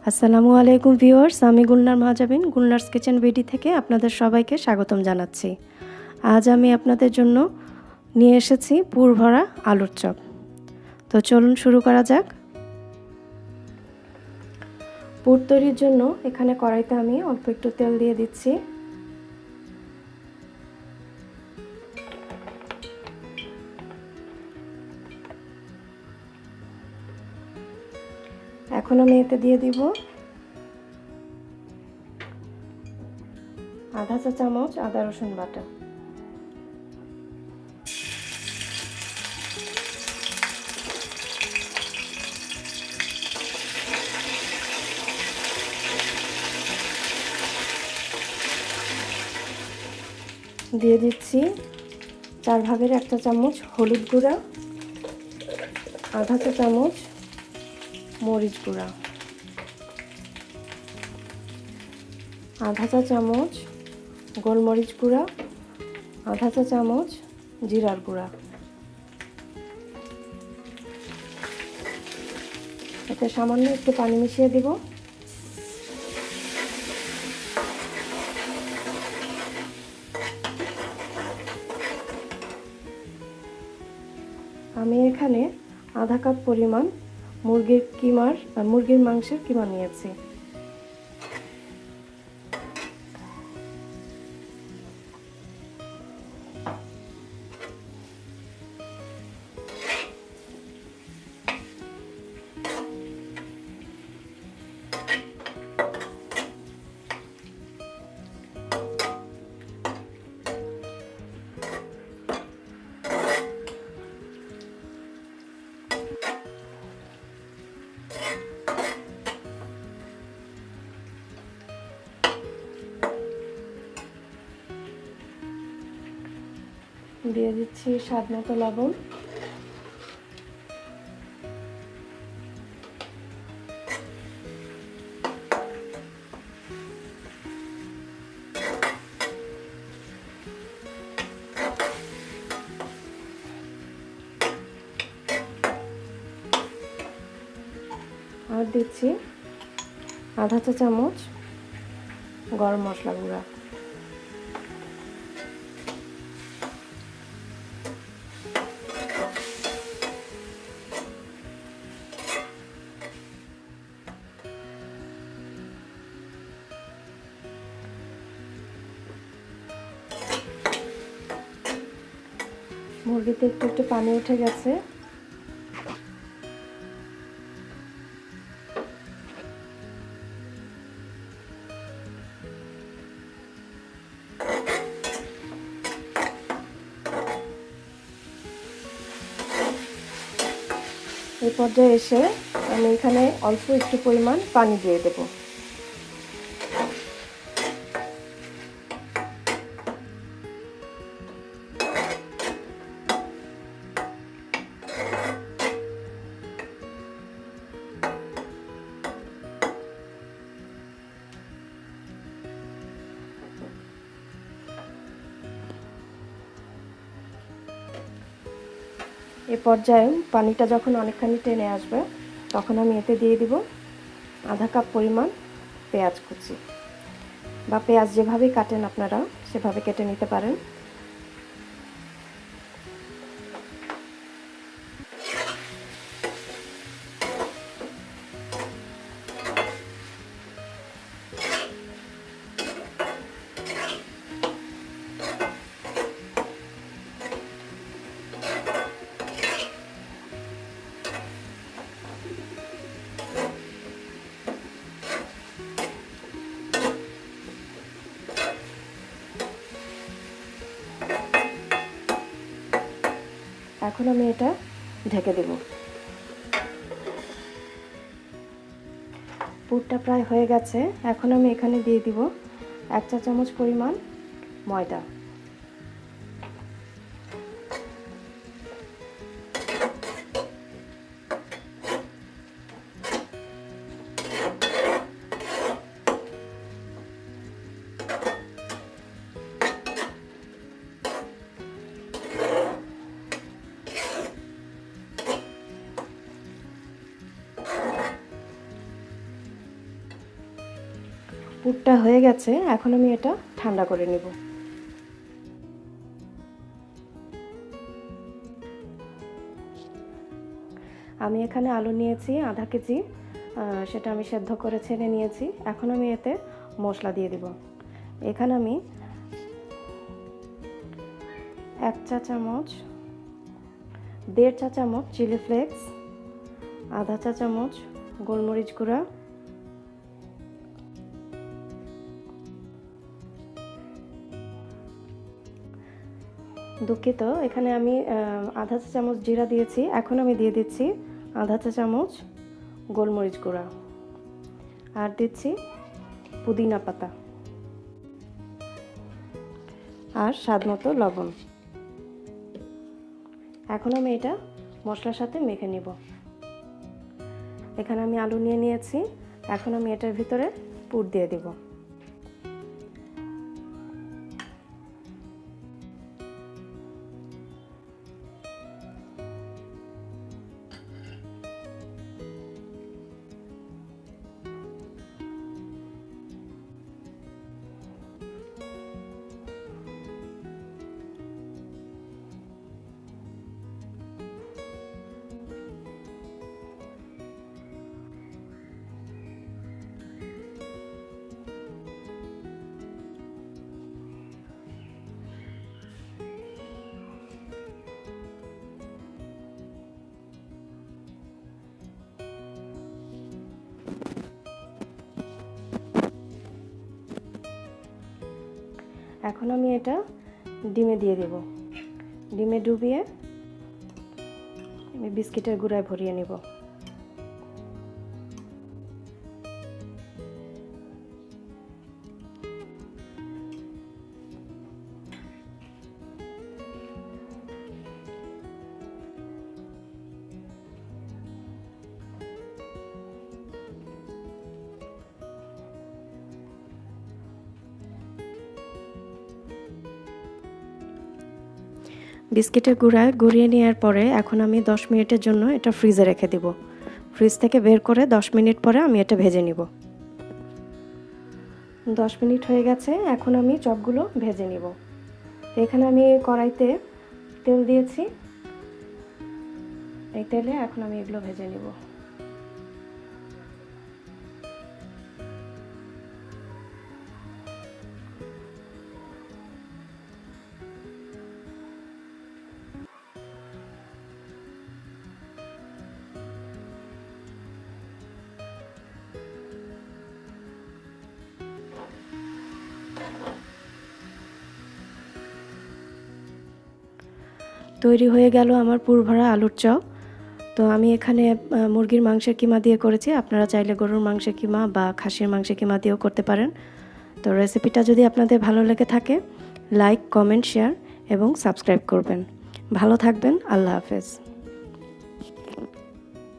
আসসালামু আলাইকুম ভিউয়ার্স, আমি গুলনার মাহজাবিন গুলনার্স কিচেন বিডি থেকে আপনাদের সবাইকে স্বাগতম জানাচ্ছি। আজ আমি আপনাদের জন্য নিয়ে এসেছি পুর ভরা আলুর চপ। তো চলুন শুরু করা যাক। পুর তৈরির জন্য এখানে কড়াইতে আমি অল্প একটু তেল দিয়ে দিচ্ছি। এখন আমি এতে দিয়ে দিব আধা চা চামচ আদা রসুন বাটা, দিয়ে দিচ্ছি 4/1 চা চামচ হলুদ গুঁড়া, আধা চা চামচ মরিচ গুঁড়া, আধা চা চামচ গোলমরিচ গুঁড়া, আধা চা চামচ জিরার গুঁড়া। এতে সামান্য একটু পানি মিশিয়ে দিব। আমি এখানে আধা কাপ পরিমাণ মুরগির মাংসের কিমা নিয়েছি। দিয়ে দিচ্ছি স্বাদ মতো লবণ, আর দিচ্ছি আধা চা চামচ গরম মশলা গুঁড়া। মুরগিতে একটু একটু পানি উঠে গেছে। এই পর্যায়ে এসে আমি এখানে অল্প একটু পরিমাণ পানি দিয়ে দেব। এই পর্যায়ে পানিটা যখন অনেকখানি টেনে আসবে তখন আমি এতে দিয়ে দিব আধা কাপ পরিমাণ পেঁয়াজ কুচি, বা পেঁয়াজ যেভাবে কাটেন আপনারা সেভাবে কেটে নিতে পারেন। এখন আমি এটা ঢেকে দেব। পুরটা প্রায় হয়ে গেছে। এখন আমি এখানে দিয়ে দিব 1 চা চামচ পরিমাণ ময়দা, পুরটা হয়ে গেছে, এখন আমি এটা ঠান্ডা করে নেব। আমি এখানে আলু নিয়েছি আধা কেজি, সেটা আমি সেদ্ধ করে ছেড়ে নিয়েছি। এখন আমি এতে মশলা দিয়ে দেব। এখানে আমি 1 চা চামচ, 1.5 চা চামচ চিলি ফ্লেক্স, আধা চা চামচ গোলমরিচ গুঁড়া, দুঃখিত, এখানে আমি আধা চা চামচ জিরা দিয়েছি। এখন আমি দিয়ে দিচ্ছি আধা চা চামচ গোলমরিচ গুঁড়া, আর দিচ্ছি পুদিনা পাতা, আর স্বাদ মতো লবণ। এখন আমি এটা মশলার সাথে মেখে নিব। এখানে আমি আলু নিয়ে নিয়েছি, এখন আমি এটার ভিতরে পুর দিয়ে দিব। এখন আমি এটা ডিমে দিয়ে দেব। ডিমে ডুবিয়ে আমি বিস্কিটের গুঁড়ায় ভরিয়ে নেব। বিস্কিটের গুঁড়ায় গড়িয়ে নেওয়ার পরে এখন আমি 10 মিনিটের জন্য এটা ফ্রিজে রেখে দেব। ফ্রিজ থেকে বের করে 10 মিনিট পরে আমি এটা ভেজে নিব। 10 মিনিট হয়ে গেছে, এখন আমি চপগুলো ভেজে নিব। এখানে আমি কড়াইতে তেল দিয়েছি, এই তেলে এখন আমি এগুলো ভেজে নিব। তৈরি হয়ে গেল আমার পুরভরা আলুর চপ। তো আমি এখানে মুরগির মাংসের কিমা দিয়ে করেছি, আপনারা চাইলে গরুর মাংসের কিমা বা খাসির মাংসের কিমা দিয়েও করতে পারেন। তো রেসিপিটা যদি আপনাদের ভালো লেগে থাকে, লাইক, কমেন্ট, শেয়ার এবং সাবস্ক্রাইব করবেন। ভালো থাকবেন। আল্লাহ হাফেজ।